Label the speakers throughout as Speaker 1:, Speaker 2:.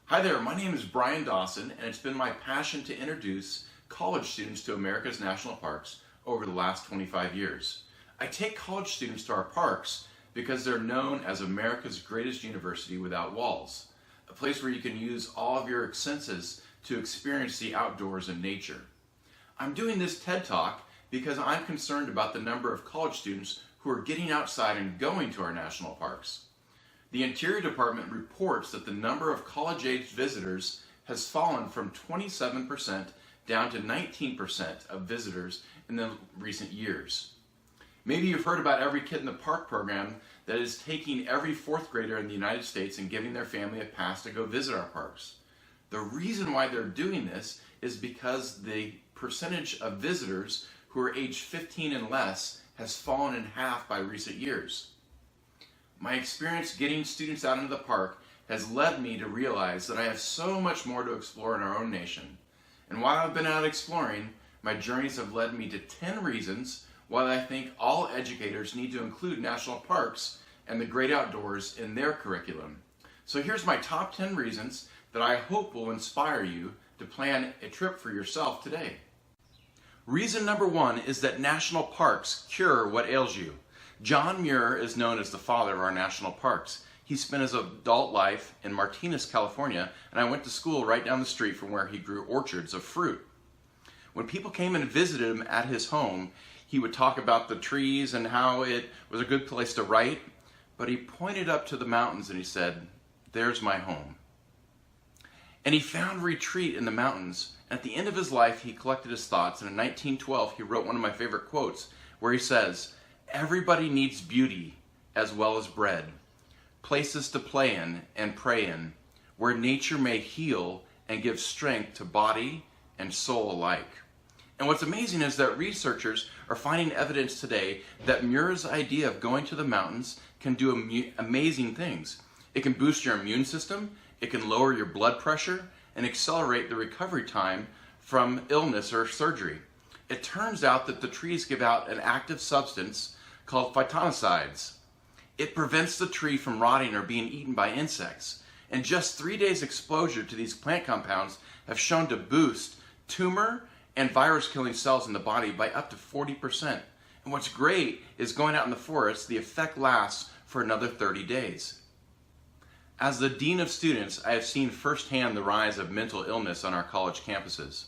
Speaker 1: Hi there, my name is Brian Dawson, and it's been my passion to introduce college students to America's national parks over the last 25 years. I take college students to our parks because they're known as America's greatest university without walls, a place where you can use all of your senses to experience the outdoors and nature. I'm doing this TED Talk because I'm concerned about the number of college students who are getting outside and going to our national parks. The Interior Department reports that the number of college-age visitors has fallen from 27% down to 19% of visitors in the recent years. Maybe you've heard about Every Kid in the Park program that is taking every fourth grader in the United States and giving their family a pass to go visit our parks. The reason why they're doing this is because the percentage of visitors who are age 15 and less has fallen in half by recent years. My experience getting students out into the park has led me to realize that I have so much more to explore in our own nation. And while I've been out exploring, my journeys have led me to 10 reasons why I think all educators need to include national parks and the great outdoors in their curriculum. So here's my top 10 reasons that I hope will inspire you to plan a trip for yourself today. Reason number 1 is that national parks cure what ails you. John Muir is known as the father of our national parks. He spent his adult life in Martinez, California, and I went to school right down the street from where he grew orchards of fruit. When people came and visited him at his home, he would talk about the trees and how it was a good place to write, but he pointed up to the mountains and he said, "There's my home." And he found retreat in the mountains. At the end of his life, he collected his thoughts, and in 1912, he wrote one of my favorite quotes, where he says, "Everybody needs beauty as well as bread, places to play in and pray in, where nature may heal and give strength to body and soul alike." And what's amazing is that researchers are finding evidence today that Muir's idea of going to the mountains can do amazing things. It can boost your immune system, it can lower your blood pressure, and accelerate the recovery time from illness or surgery. It turns out that the trees give out an active substance called phytoncides. It prevents the tree from rotting or being eaten by insects. And just 3 days exposure to these plant compounds have shown to boost tumor and virus-killing cells in the body by up to 40%. And what's great is going out in the forest, the effect lasts for another 30 days. As the Dean of Students, I have seen firsthand the rise of mental illness on our college campuses.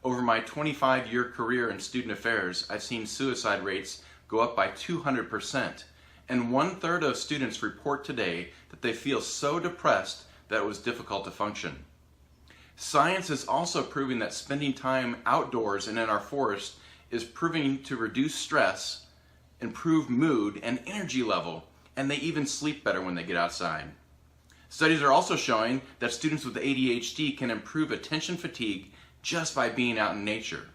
Speaker 1: Over my 25-year career in student affairs, I've seen suicide rates go up by 200%, and 1/3 of students report today that they feel so depressed that it was difficult to function. Science is also proving that spending time outdoors and in our forest is proving to reduce stress, improve mood and energy level, and they even sleep better when they get outside. Studies are also showing that students with ADHD can improve attention fatigue just by being out in nature.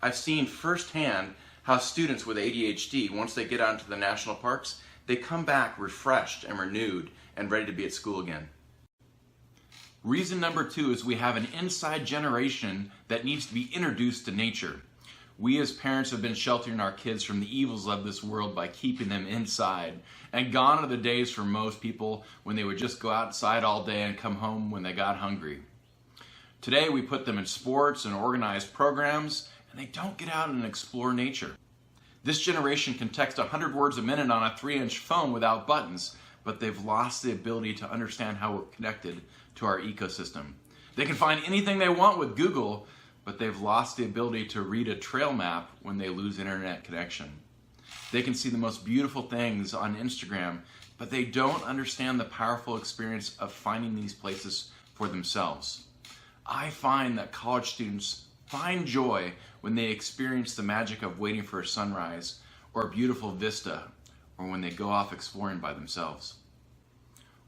Speaker 1: I've seen firsthand how students with ADHD, once they get out into the national parks, they come back refreshed and renewed and ready to be at school again. Reason number 2 is we have an inside generation that needs to be introduced to nature. We as parents have been sheltering our kids from the evils of this world by keeping them inside. And gone are the days for most people when they would just go outside all day and come home when they got hungry. Today we put them in sports and organized programs, and they don't get out and explore nature. This generation can text 100 words a minute on a 3-inch phone without buttons, but they've lost the ability to understand how we're connected to our ecosystem. They can find anything they want with Google, but they've lost the ability to read a trail map when they lose internet connection. They can see the most beautiful things on Instagram, but they don't understand the powerful experience of finding these places for themselves. I find that college students find joy when they experience the magic of waiting for a sunrise or a beautiful vista, or when they go off exploring by themselves.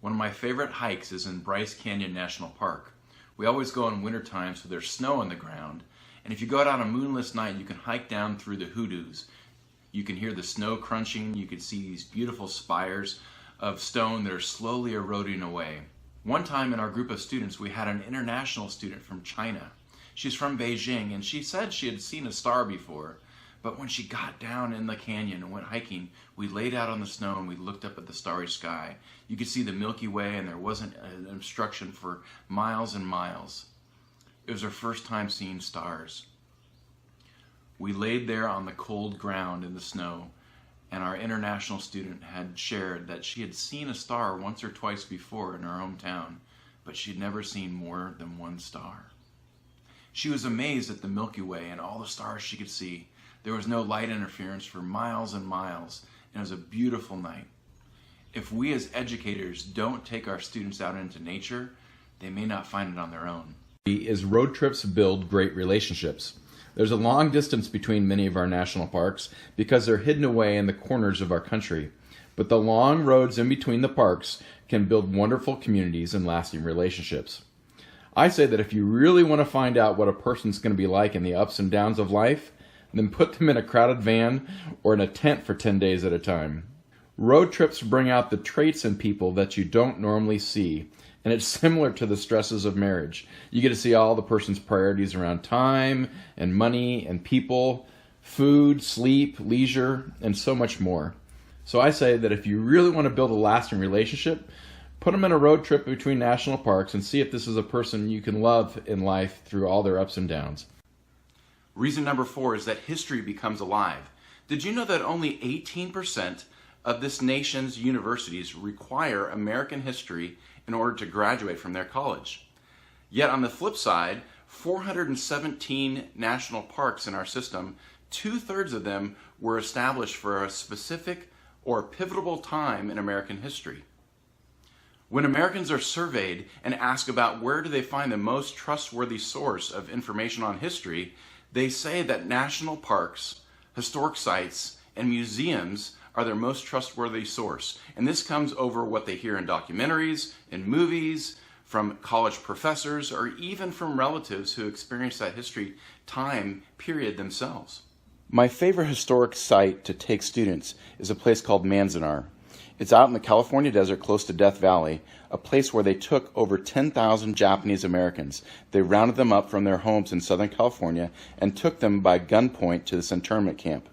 Speaker 1: One of my favorite hikes is in Bryce Canyon National Park. We always go in winter time so there's snow on the ground, and if you go out on a moonless night, you can hike down through the hoodoos. You can hear the snow crunching, you can see these beautiful spires of stone that are slowly eroding away. One time in our group of students, we had an international student from China. She's from Beijing, and she said she had seen a star before, But when she got down in the canyon and went hiking, we laid out on the snow and we looked up at the starry sky. You could see the Milky Way, and there wasn't an obstruction for miles and miles. It was her first time seeing stars. We laid there on the cold ground in the snow, and our international student had shared that she had seen a star once or twice before in her hometown, but she'd never seen more than one star. She was amazed at the Milky Way and all the stars she could see. There was no light interference for miles and miles, and it was a beautiful night. If we as educators don't take our students out into nature, they may not find it on their own.
Speaker 2: Is road trips build great relationships. There's a long distance between many of our national parks because they're hidden away in the corners of our country. But the long roads in between the parks can build wonderful communities and lasting relationships. I say that if you really want to find out what a person's going to be like in the ups and downs of life, then put them in a crowded van or in a tent for 10 days at a time. Road trips bring out the traits in people that you don't normally see, and it's similar to the stresses of marriage. You get to see all the person's priorities around time and money and people, food, sleep, leisure, and so much more. So I say that if you really want to build a lasting relationship, put them in a road trip between national parks and see if this is a person you can love in life through all their ups and downs.
Speaker 1: Reason number 4 is that history becomes alive. Did you know that only 18% of this nation's universities require American history in order to graduate from their college? Yet on the flip side, 417 national parks in our system, 2/3 of them were established for a specific or pivotal time in American history. When Americans are surveyed and asked about where do they find the most trustworthy source of information on history, they say that national parks, historic sites, and museums are their most trustworthy source. And this comes over what they hear in documentaries, in movies, from college professors, or even from relatives who experience that history time period themselves.
Speaker 2: My favorite historic site to take students is a place called Manzanar. It's out in the California desert close to Death Valley, a place where they took over 10,000 Japanese Americans. They rounded them up from their homes in Southern California and took them by gunpoint to this internment camp.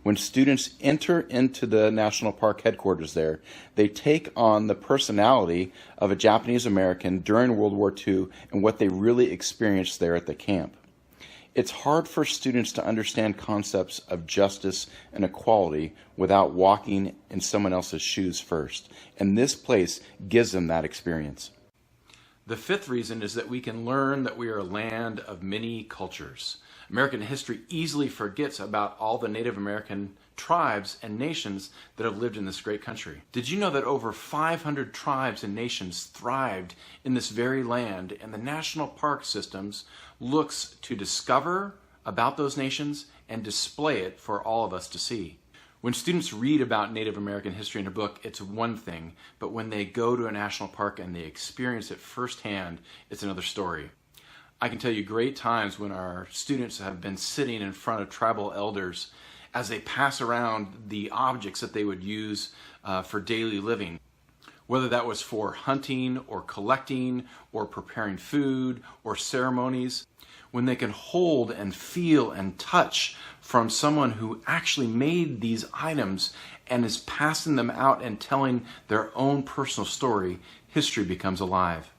Speaker 2: When students enter into the National Park headquarters there, they take on the personality of a Japanese American during World War II and what they really experienced there at the camp. It's hard for students to understand concepts of justice and equality without walking in someone else's shoes first. And this place gives them that experience.
Speaker 1: The 5th reason is that we can learn that we are a land of many cultures. American history easily forgets about all the Native American tribes and nations that have lived in this great country. Did you know that over 500 tribes and nations thrived in this very land, and the national park systems looks to discover about those nations and display it for all of us to see? When students read about Native American history in a book, it's one thing, but when they go to a national park and they experience it firsthand, it's another story. I can tell you great times when our students have been sitting in front of tribal elders as they pass around the objects that they would use for daily living. Whether that was for hunting or collecting or preparing food or ceremonies, when they can hold and feel and touch from someone who actually made these items and is passing them out and telling their own personal story, history becomes alive.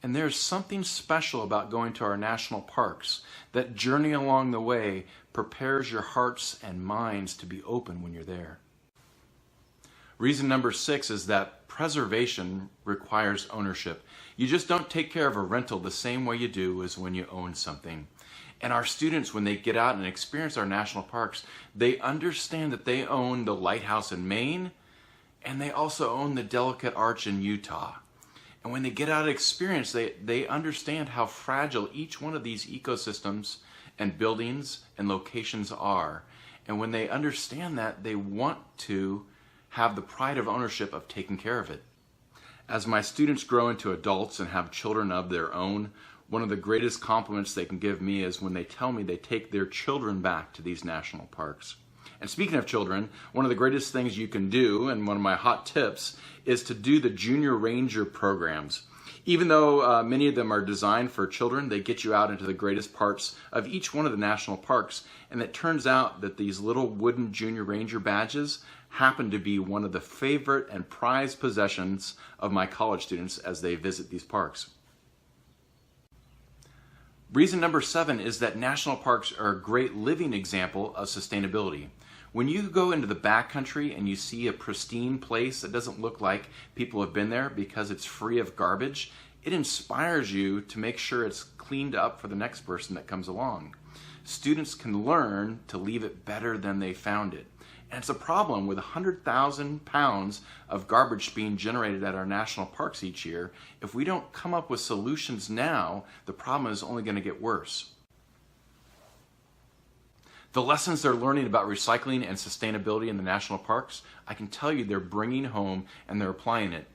Speaker 1: And there's something special about going to our national parks. That journey along the way prepares your hearts and minds to be open when you're there. Reason number 6 is that preservation requires ownership. You just don't take care of a rental the same way you do as when you own something. And our students, when they get out and experience our national parks, they understand that they own the lighthouse in Maine, and they also own the Delicate Arch in Utah. And when they get out and experience, they understand how fragile each one of these ecosystems and buildings and locations are. And when they understand that, they want to have the pride of ownership of taking care of it. As my students grow into adults and have children of their own, one of the greatest compliments they can give me is when they tell me they take their children back to these national parks.
Speaker 2: And speaking of children, one of the greatest things you can do, and one of my hot tips, is to do the Junior Ranger programs. Even though many of them are designed for children, they get you out into the greatest parts of each one of the national parks. And it turns out that these little wooden Junior Ranger badges happen to be one of the favorite and prized possessions of my college students as they visit these parks. Reason number 7 is that national parks are a great living example of sustainability. When you go into the backcountry and you see a pristine place that doesn't look like people have been there because it's free of garbage, it inspires you to make sure it's cleaned up for the next person that comes along. Students can learn to leave it better than they found it. And it's a problem with 100,000 pounds of garbage being generated at our national parks each year. If we don't come up with solutions now, the problem is only going to get worse. The lessons they're learning about recycling and sustainability in the national parks, I can tell you they're bringing home and they're applying it.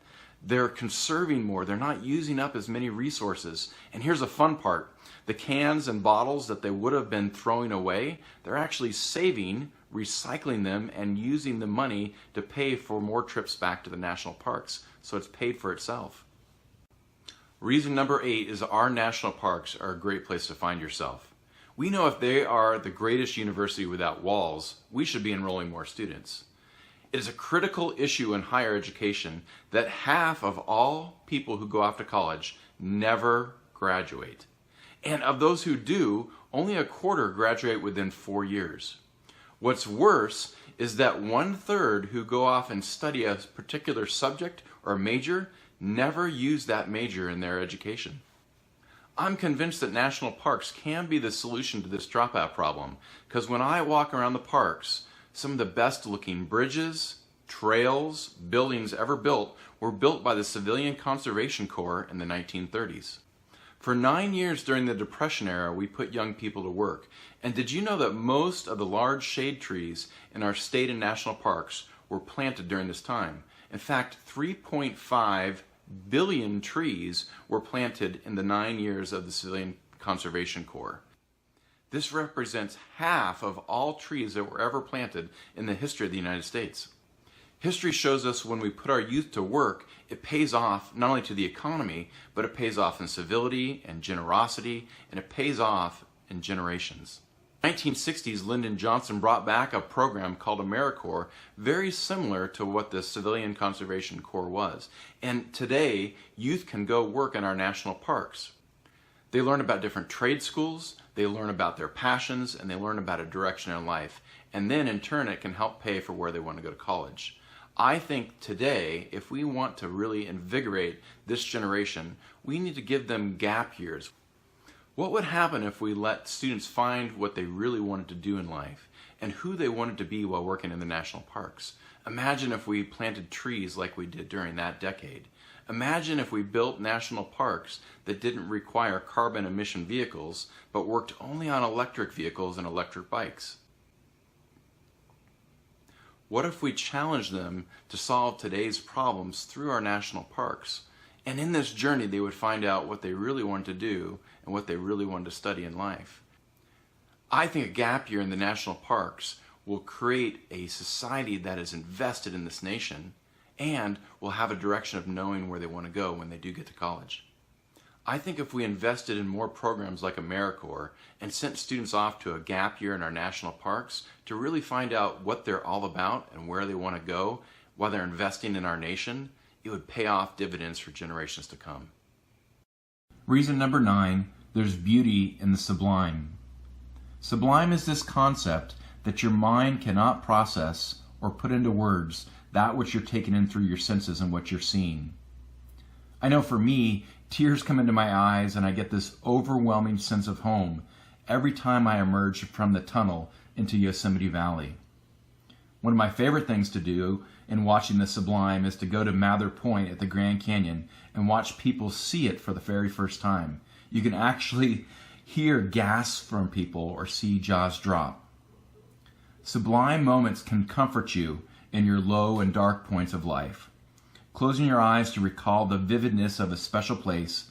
Speaker 2: They're conserving more. They're not using up as many resources. And here's the fun part. The cans and bottles that they would have been throwing away, they're actually saving, recycling them, and using the money to pay for more trips back to the national parks. So it's paid for itself. Reason number 8 is our national parks are a great place to find yourself. We know if they are the greatest university without walls, we should be enrolling more students. It is a critical issue in higher education that half of all people who go off to college never graduate. And of those who do, only a quarter graduate within 4 years. What's worse is that 1/3 who go off and study a particular subject or major never use that major in their education. I'm convinced that national parks can be the solution to this dropout problem, because when I walk around the parks, some of the best looking bridges, trails, buildings ever built were built by the Civilian Conservation Corps in the 1930s. For 9 years during the Depression era, we put young people to work. And did you know that most of the large shade trees in our state and national parks were planted during this time? In fact, 3.5 billion trees were planted in the 9 years of the Civilian Conservation Corps. This represents half of all trees that were ever planted in the history of the United States. History shows us when we put our youth to work, it pays off not only to the economy, but it pays off in civility and generosity, and it pays off in generations. In the 1960s, Lyndon Johnson brought back a program called AmeriCorps, very similar to what the Civilian Conservation Corps was. And today, youth can go work in our national parks. They learn about different trade schools, they learn about their passions, and they learn about a direction in life. And then in turn, it can help pay for where they want to go to college. I think today, if we want to really invigorate this generation, we need to give them gap years. What would happen if we let students find what they really wanted to do in life and who they wanted to be while working in the national parks? Imagine if we planted trees like we did during that decade. Imagine if we built national parks that didn't require carbon emission vehicles, but worked only on electric vehicles and electric bikes. What if we challenged them to solve today's problems through our national parks? And in this journey, they would find out what they really wanted to do and what they really wanted to study in life. I think a gap year in the national parks will create a society that is invested in this nation and will have a direction of knowing where they want to go when they do get to college. I think if we invested in more programs like AmeriCorps and sent students off to a gap year in our national parks to really find out what they're all about and where they want to go while they're investing in our nation, it would pay off dividends for generations to come. Reason number 9, there's beauty in the sublime. Sublime is this concept that your mind cannot process or put into words that which you're taking in through your senses and what you're seeing. I know for me, tears come into my eyes and I get this overwhelming sense of home every time I emerge from the tunnel into Yosemite Valley. One of my favorite things to do in watching the sublime is to go to Mather Point at the Grand Canyon and watch people see it for the very first time. You can actually hear gasps from people or see jaws drop. Sublime moments can comfort you in your low and dark points of life. Closing your eyes to recall the vividness of a special place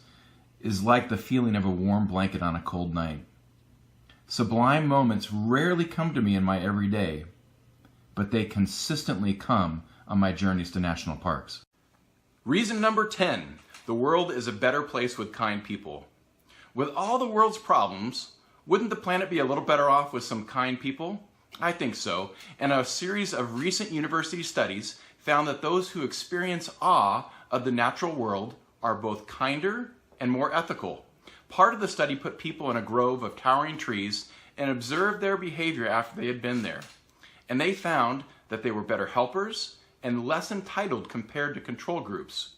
Speaker 2: is like the feeling of a warm blanket on a cold night. Sublime moments rarely come to me in my everyday. but they consistently come on my journeys to national parks.
Speaker 1: Reason number 10, the world is a better place with kind people. With all the world's problems, wouldn't the planet be a little better off with some kind people? I think so, and a series of recent university studies found that those who experience awe of the natural world are both kinder and more ethical. Part of the study put people in a grove of towering trees and observed their behavior after they had been there. And they found that they were better helpers and less entitled compared to control groups.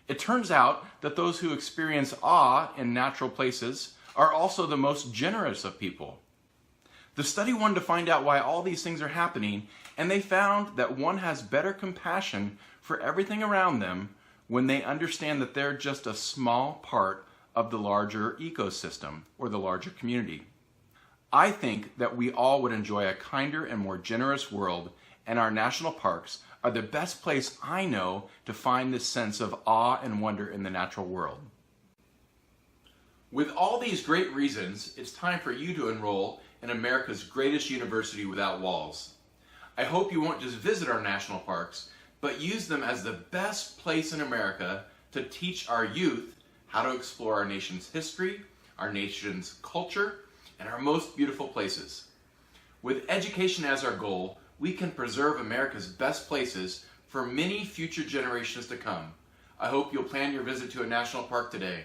Speaker 1: It turns out that those who experience awe in natural places are also the most generous of people. The study wanted to find out why all these things are happening, and they found that one has better compassion for everything around them when they understand that they're just a small part of the larger ecosystem or the larger community. I think that we all would enjoy a kinder and more generous world, and our national parks are the best place I know to find this sense of awe and wonder in the natural world. With all these great reasons, it's time for you to enroll in America's greatest university without walls. I hope you won't just visit our national parks, but use them as the best place in America to teach our youth how to explore our nation's history, our nation's culture, and our most beautiful places. With education as our goal, we can preserve America's best places for many future generations to come. I hope you'll plan your visit to a national park today.